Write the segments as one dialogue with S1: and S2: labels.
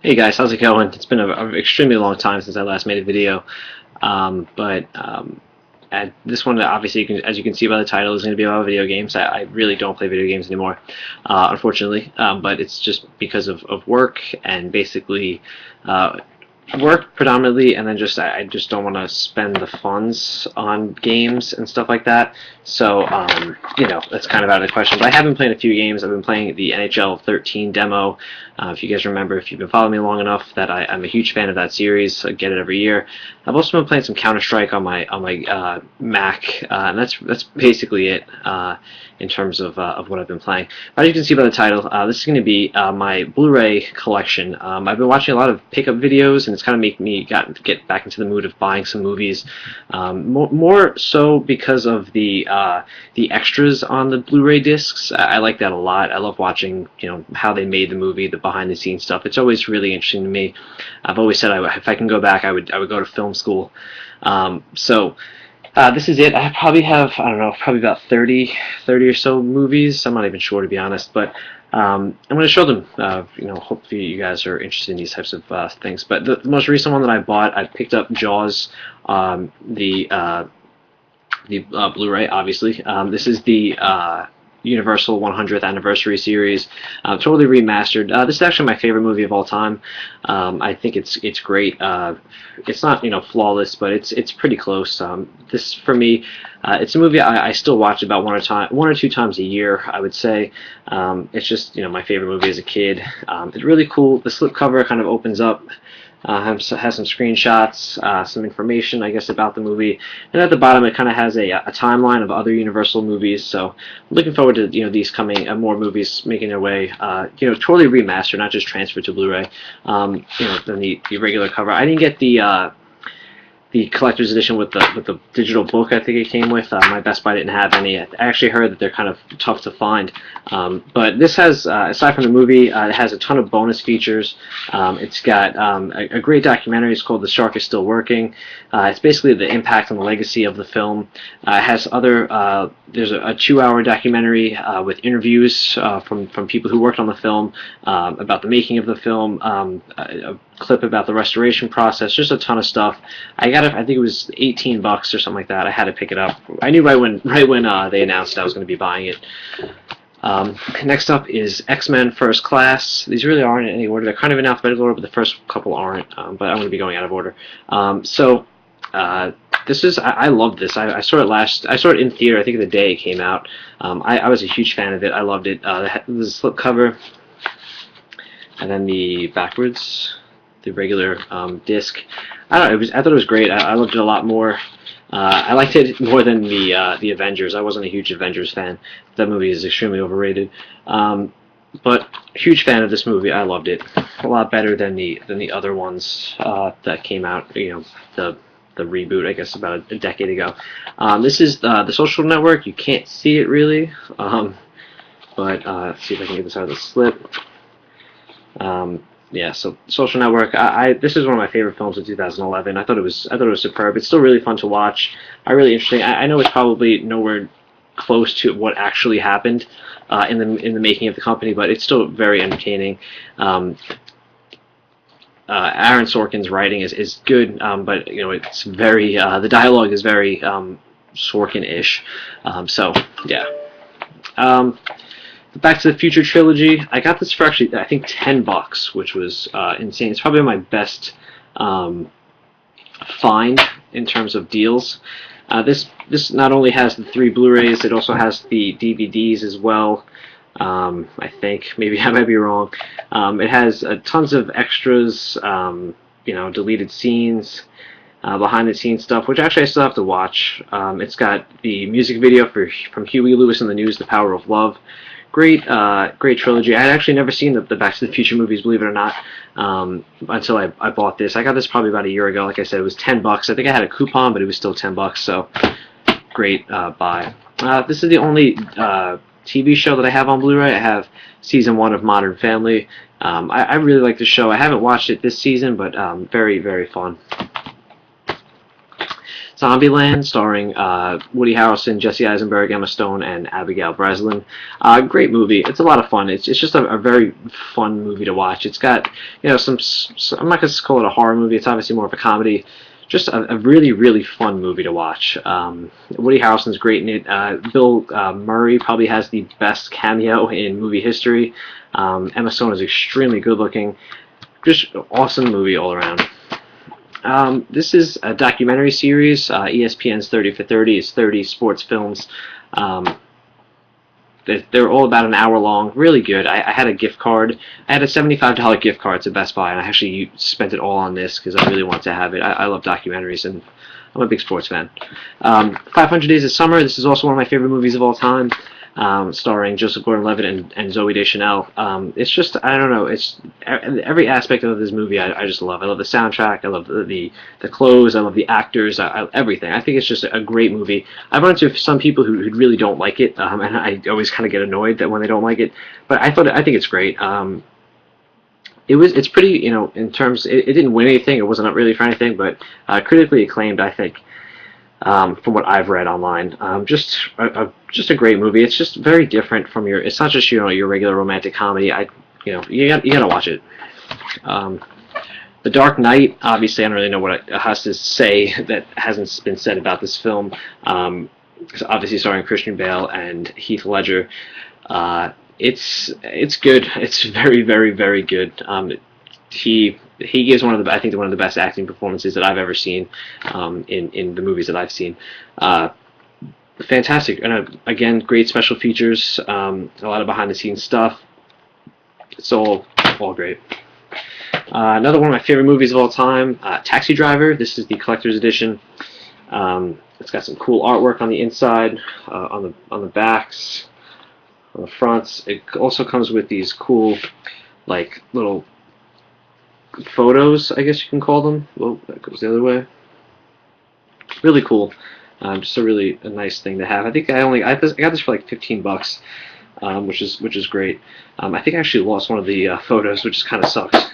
S1: Hey guys, how's it going? It's been an extremely long time since I last made a video, but this one obviously, as you can see by the title, is going to be about video games. I really don't play video games anymore, unfortunately, but it's just because of work and basically work predominantly, and then I just don't want to spend the funds on games and stuff like that. So that's kind of out of the question. But I have been playing a few games. I've been playing the NHL 13 demo. If you guys remember, if you've been following me long enough, that I'm a huge fan of that series. I get it every year. I've also been playing some Counter Strike on my Mac, and that's basically it in terms of what I've been playing. But as you can see by the title, this is going to be my Blu-ray collection. I've been watching a lot of pickup videos, and it's kind of making me get back into the mood of buying some movies. More so because of the extras on the Blu-ray discs. I like that a lot. I love watching how they made the movie, the behind-the-scenes stuff. It's always really interesting to me. I've always said if I can go back, I would go to film school. This is it. I probably have, I don't know, probably about 30 or so movies. I'm not even sure, to be honest, but I'm going to show them. Hopefully you guys are interested in these types of things. But the most recent one that I bought, I picked up Jaws, the Blu-ray, obviously. This is the Universal 100th Anniversary series, totally remastered. This is actually my favorite movie of all time. I think it's great. It's not flawless, but it's pretty close. This for me, it's a movie I still watch about one or two times a year, I would say. It's just my favorite movie as a kid. It's really cool. The slipcover kind of opens up. Has some screenshots, some information, I guess, about the movie, and at the bottom it kind of has a timeline of other Universal movies. So I'm looking forward to these coming, more movies making their way, totally remastered, not just transferred to Blu-ray. Than the regular cover. I didn't get the collector's edition with the digital book. I think it came with. My Best Buy didn't have any. I actually heard that they're kind of tough to find. But this has, aside from the movie, it has a ton of bonus features. It's got a great documentary. It's called "The Shark Is Still Working." It's basically the impact and the legacy of the film. It has other. There's a 2-hour documentary with interviews from people who worked on the film, about the making of the film. A clip about the restoration process, just a ton of stuff. I think it was $18 or something like that. I had to pick it up. I knew right when they announced I was going to be buying it. Next up is X-Men First Class. These really aren't in any order. They're kind of in alphabetical order, but the first couple aren't. But I'm going to be going out of order. This is, I love this. I saw it in theater, I think the day it came out. I was a huge fan of it. I loved it. The slip cover, and then the backwards, the regular disc. I don't know. I thought it was great. I loved it a lot more. I liked it more than the Avengers. I wasn't a huge Avengers fan. That movie is extremely overrated. But huge fan of this movie. I loved it a lot better than the other ones that came out. The reboot, I guess, about a decade ago. This is the Social Network. You can't see it really, but let's see if I can get this out of the slip. Yeah, so Social Network. This is one of my favorite films of 2011. I thought it was superb. It's still really fun to watch. Really interesting. I know it's probably nowhere close to what actually happened in the making of the company, but it's still very entertaining. Aaron Sorkin's writing is good, but it's very the dialogue is very Sorkin-ish. So yeah. Back to the Future trilogy. I got this for actually I think $10, which was insane. It's probably my best find in terms of deals. This not only has the 3 Blu-rays, it also has the DVDs as well. I think maybe I might be wrong. It has tons of extras, deleted scenes, behind the scenes stuff, which actually I still have to watch. It's got the music video from Huey Lewis and the News, "The Power of Love." Great trilogy. I had actually never seen the Back to the Future movies, believe it or not, until I bought this. I got this probably about a year ago. Like I said, it was $10. I think I had a coupon, but it was still $10. So great buy. This is the only TV show that I have on Blu-ray. I have season 1 of Modern Family. I really like the show. I haven't watched it this season, but very, very fun. Zombieland, starring Woody Harrelson, Jesse Eisenberg, Emma Stone, and Abigail Breslin. Great movie. It's a lot of fun. It's just a very fun movie to watch. It's got some. I'm not going to call it a horror movie. It's obviously more of a comedy. Just a really, really fun movie to watch. Woody Harrelson's great in it. Bill Murray probably has the best cameo in movie history. Emma Stone is extremely good looking. Just awesome movie all around. This is a documentary series. ESPN's 30 for 30 is 30 sports films. They're all about an hour long. Really good. I had a gift card. I had a $75 gift card to Best Buy, and I actually spent it all on this because I really wanted to have it. I love documentaries, and I'm a big sports fan. 500 Days of Summer. This is also one of my favorite movies of all time. Starring Joseph Gordon-Levitt and Zooey Deschanel. It's just, I don't know, it's every aspect of this movie I just love. I love the soundtrack, I love the clothes, I love the actors, everything. I think it's just a great movie. I've run into some people who really don't like it, and I always kind of get annoyed that when they don't like it, but I think it's great. It's pretty, in terms, it didn't win anything, it wasn't up really for anything, but critically acclaimed, I think. From what I've read online, just a great movie. It's just very different from your. It's not just your regular romantic comedy. You gotta watch it. The Dark Knight. Obviously, I don't really know what it has to say that hasn't been said about this film. It's obviously starring Christian Bale and Heath Ledger. It's good. It's very, very, very good. He gives one of the best acting performances that I've ever seen in the movies that I've seen. Fantastic, and again, great special features, a lot of behind the scenes stuff. It's all great. Another one of my favorite movies of all time, Taxi Driver. This is the collector's edition. It's got some cool artwork on the inside, on the backs, on the fronts. It also comes with these cool, like, little photos, I guess you can call them. Well, that goes the other way. Really cool. Just a nice thing to have. I think I got this for like $15, which is great. I think I actually lost one of the photos, which kind of sucks.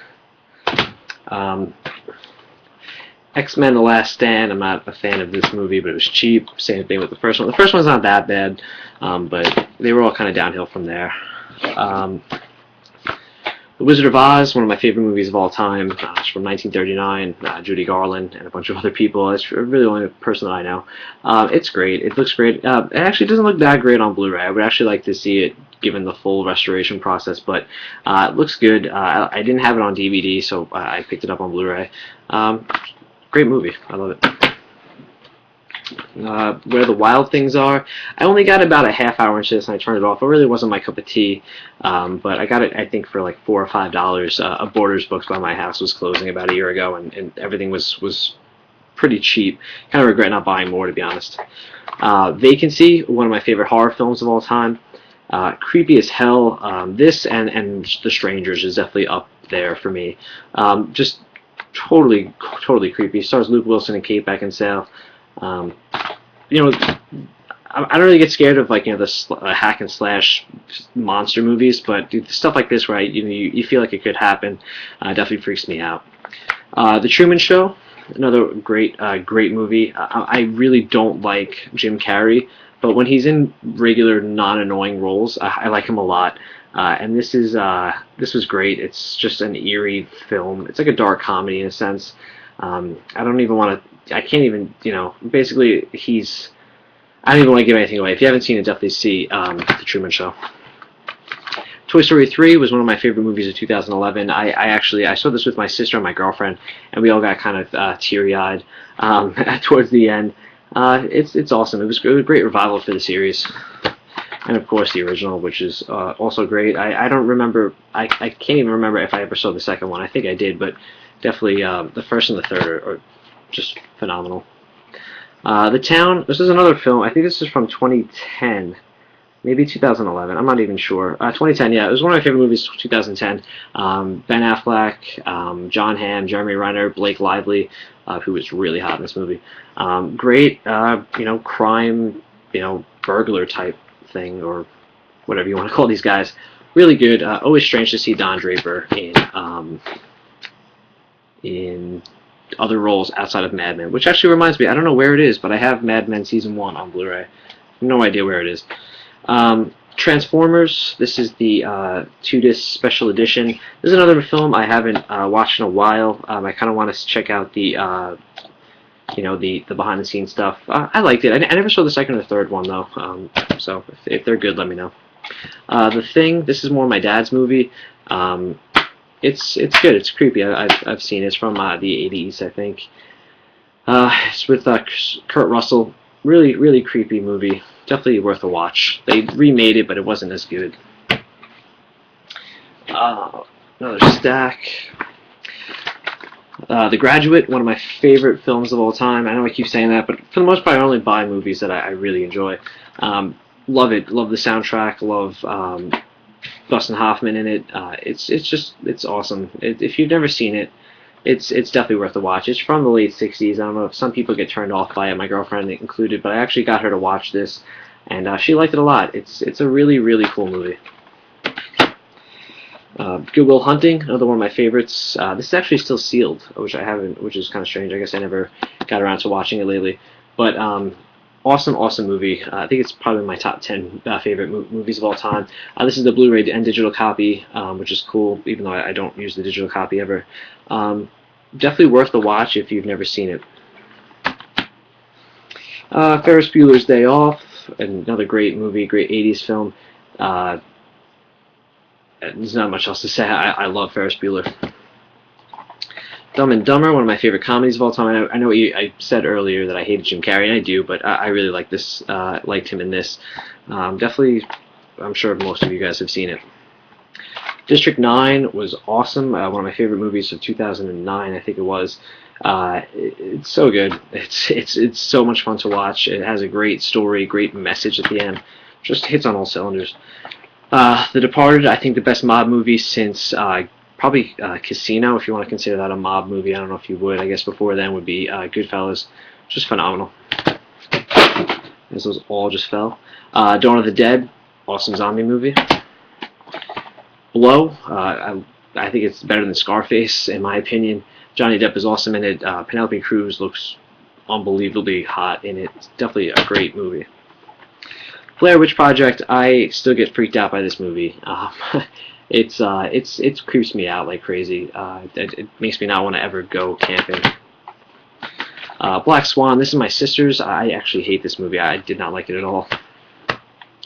S1: X-Men: The Last Stand. I'm not a fan of this movie, but it was cheap. Same thing with the first one. The first one's not that bad, but they were all kind of downhill from there. The Wizard of Oz, one of my favorite movies of all time. It's from 1939. Judy Garland and a bunch of other people. It's really the only person that I know. It's great. It looks great. It actually doesn't look that great on Blu-ray. I would actually like to see it given the full restoration process, but it looks good. I didn't have it on DVD, so I picked it up on Blu-ray. Great movie. I love it. Where the Wild Things Are. I only got about a half hour into this and I turned it off. It really wasn't my cup of tea, but I got it, I think, for like $4 or $5. A Borders Books by my house was closing about a year ago, and everything was pretty cheap. Kind of regret not buying more, to be honest. Vacancy, one of my favorite horror films of all time. Creepy as hell. This and The Strangers is definitely up there for me. Just totally creepy. Stars Luke Wilson and Kate Beckinsale. I don't really get scared of the hack and slash monster movies, but stuff like this where you feel like it could happen definitely freaks me out. The Truman Show, another great movie. I really don't like Jim Carrey, but when he's in regular non-annoying roles, I like him a lot. And this was great. It's just an eerie film. It's like a dark comedy in a sense. I can't even, basically I don't even want to give anything away. If you haven't seen it, definitely see The Truman Show. Toy Story 3 was one of my favorite movies of 2011. I saw this with my sister and my girlfriend, and we all got kind of teary-eyed towards the end. It's awesome. It was a great revival for the series. And of course the original, which is also great. I don't remember, I can't even remember if I ever saw the second one. I think I did, but definitely the first and the third are just phenomenal. The Town, this is another film. I think this is from 2010, maybe 2011. I'm not even sure. 2010, yeah. It was one of my favorite movies of 2010. Ben Affleck, John Hamm, Jeremy Renner, Blake Lively, who was really hot in this movie. Great, crime, burglar type thing, or whatever you want to call these guys. Really good. Always strange to see Don Draper in other roles outside of Mad Men, which actually reminds me, I don't know where it is, but I have Mad Men Season 1 on Blu-ray. No idea where it is. Transformers, this is the 2-disc special edition. This is another film I haven't watched in a while. I kind of want to check out the the behind-the-scenes stuff. I liked it. I never saw the second or third one, though, so if they're good, let me know. The Thing, this is more my dad's movie. It's good. It's creepy. I've seen it. It's from the 80s, I think. It's with Kurt Russell. Really creepy movie. Definitely worth a watch. They remade it, but it wasn't as good. Another stack. The Graduate, one of my favorite films of all time. I know I keep saying that, but for the most part, I only buy movies that I really enjoy. Love it. Love the soundtrack. Love Dustin Hoffman in it. It's awesome. If you've never seen it, it's definitely worth a watch. It's from the late 60s. I don't know if some people get turned off by it, my girlfriend included, but I actually got her to watch this, and she liked it a lot. It's a really cool movie. Good Will Hunting, another one of my favorites. This is actually still sealed, which I haven't, which is kind of strange. I guess I never got around to watching it lately. But awesome movie. I think it's probably my top 10 favorite movies of all time. This is the Blu-ray and digital copy, which is cool, even though I don't use the digital copy ever. Definitely worth the watch if you've never seen it. Ferris Bueller's Day Off, another great movie, great 80s film. There's not much else to say. I love Ferris Bueller. Dumb and Dumber, one of my favorite comedies of all time. I know I said earlier that I hated Jim Carrey, and I do, but I really like this. Liked him in this. Definitely, I'm sure most of you guys have seen it. District 9 was awesome. One of my favorite movies of 2009, I think it was. It's so good. It's so much fun to watch. It has a great story, great message at the end. Just hits on all cylinders. The Departed, I think the best mob movie since probably Casino, if you want to consider that a mob movie. I don't know if you would. I guess before then would be Goodfellas. Just phenomenal. As those all just fell. Dawn of the Dead, awesome zombie movie. Blow, I think it's better than Scarface, in my opinion. Johnny Depp is awesome in it. Penelope Cruz looks unbelievably hot in it. It's definitely a great movie. Blair Witch Project, I still get freaked out by this movie. It creeps me out like crazy. It makes me not want to ever go camping. Black Swan, this is my sister's. I actually hate this movie. I did not like it at all.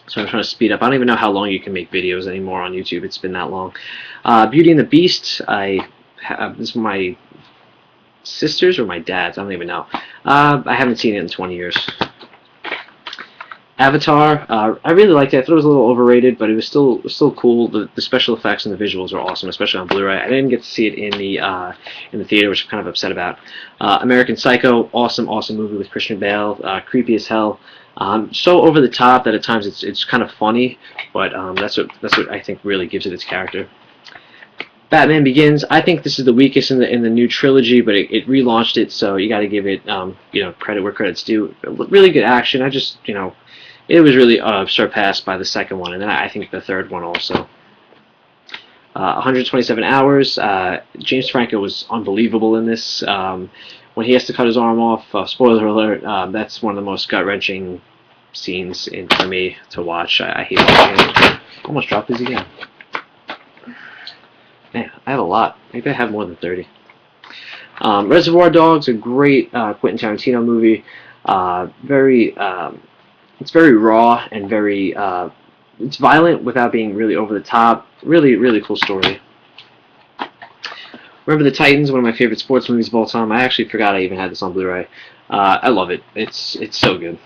S1: So I'm trying to speed up. I don't even know how long you can make videos anymore on YouTube. It's been that long. Beauty and the Beast, this is my sister's or my dad's. I don't even know. I haven't seen it in 20 years. Avatar, I really liked it. I thought it was a little overrated, but it was still cool. The special effects and the visuals are awesome, especially on Blu-ray. I didn't get to see it in the theater, which I'm kind of upset about. American Psycho, awesome movie with Christian Bale. Creepy as hell. So over the top that at times it's kind of funny, but that's what I think really gives it its character. Batman Begins, I think this is the weakest in the new trilogy, but it relaunched it, so you got to give it credit where credit's due. Really good action. It was really surpassed by the second one, and then I think the third one also. 127 Hours. James Franco was unbelievable in this. When he has to cut his arm off, spoiler alert, that's one of the most gut-wrenching scenes for me to watch. I hate watching it. Almost dropped these again. Man, I have a lot. Maybe I have more than 30. Reservoir Dogs, a great Quentin Tarantino movie. It's very raw and very it's violent without being really over the top. Really cool story. Remember the Titans, one of my favorite sports movies of all time. I actually forgot I even had this on Blu-ray. I love it. It's so good.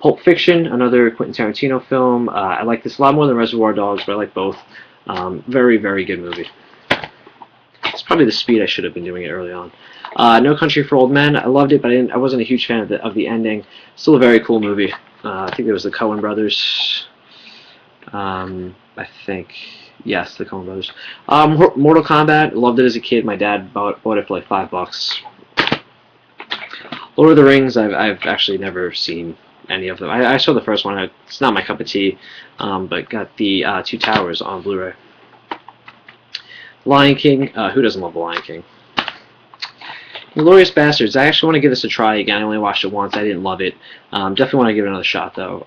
S1: Pulp Fiction, another Quentin Tarantino film. I like this a lot more than Reservoir Dogs, but I like both. Very good movie. It's probably the speed I should have been doing it early on. No Country for Old Men. I loved it, but I wasn't a huge fan of the ending. Still a very cool movie. I think it was the Coen brothers. I think. Yes, the Coen brothers. Mortal Kombat. Loved it as a kid. My dad bought it for like $5. Lord of the Rings. I've actually never seen any of them. I saw the first one. It's not my cup of tea, but got the Two Towers on Blu-ray. Lion King. Who doesn't love The Lion King? Glorious Bastards. I actually want to give this a try again. I only watched it once. I didn't love it. Definitely want to give it another shot, though.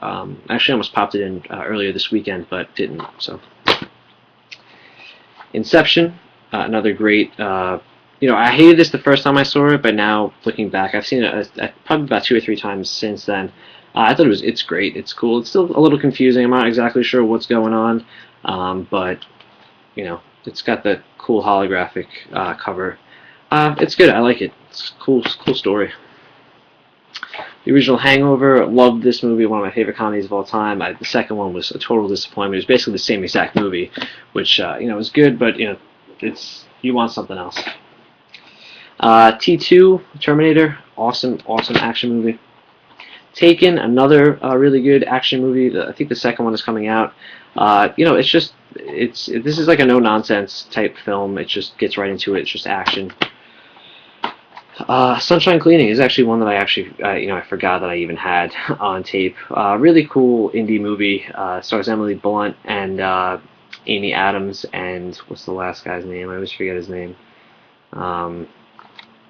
S1: Actually, I almost popped it in earlier this weekend, but didn't. So, Inception, another great. I hated this the first time I saw it, but now looking back, I've seen it probably about 2 or 3 times since then. I thought it's great. It's cool. It's still a little confusing. I'm not exactly sure what's going on, but it's got the cool holographic cover. It's good. I like it. It's a cool story. The original Hangover, loved this movie, one of my favorite comedies of all time. The second one was a total disappointment. It was basically the same exact movie, which was good, but you want something else. T2, Terminator, awesome action movie. Taken, another really good action movie. I think the second one is coming out. This is like a no nonsense type film. It just gets right into it. It's just action. Sunshine Cleaning is actually one that I forgot that I even had on tape. Really cool indie movie. Stars Emily Blunt and Amy Adams and what's the last guy's name? I always forget his name. I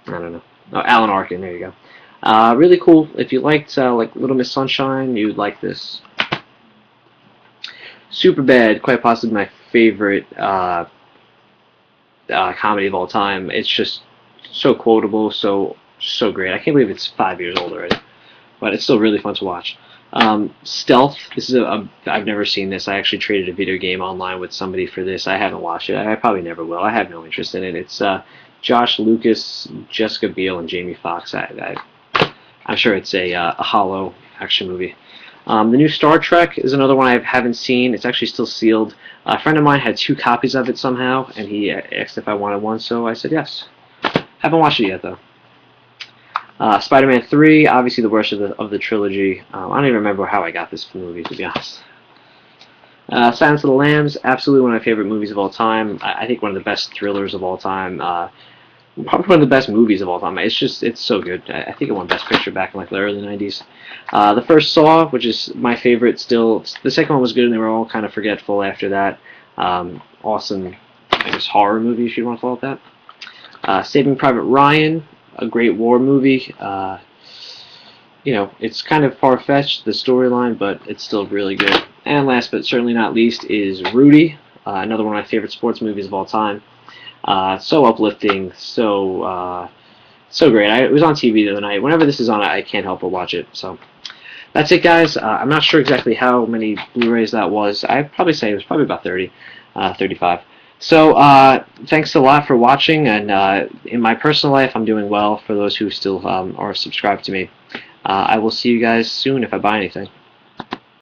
S1: don't know. Oh, Alan Arkin. There you go. Really cool. If you liked like Little Miss Sunshine, you'd like this. Superbad, quite possibly my favorite comedy of all time. It's just so quotable, so great. I can't believe it's 5 years old already, but it's still really fun to watch. Stealth. This is I've never seen this. I actually traded a video game online with somebody for this. I haven't watched it. I probably never will. I have no interest in it. It's Josh Lucas, Jessica Biel, and Jamie Foxx. I'm sure it's a hollow action movie. The new Star Trek is another one I haven't seen. It's actually still sealed. A friend of mine had 2 copies of it somehow, and he asked if I wanted one, so I said yes. Haven't watched it yet, though. Spider-Man 3, obviously the worst of the trilogy. I don't even remember how I got this movie, to be honest. Silence of the Lambs, absolutely one of my favorite movies of all time. I think one of the best thrillers of all time. Probably one of the best movies of all time. It's so good. I think it won Best Picture back in like the early 90s. The first Saw, which is my favorite still. The second one was good, and they were all kind of forgetful after that. Awesome, I guess, horror movie, if you want to call it that. Saving Private Ryan, a great war movie. It's kind of far-fetched, the storyline, but it's still really good. And last but certainly not least is Rudy, another one of my favorite sports movies of all time. So uplifting, so great. It was on TV the other night. Whenever this is on, I can't help but watch it. So that's it, guys. I'm not sure exactly how many Blu-rays that was. I'd probably say it was probably about 30, 35. So thanks a lot for watching, and in my personal life, I'm doing well for those who still are subscribed to me. I will see you guys soon if I buy anything.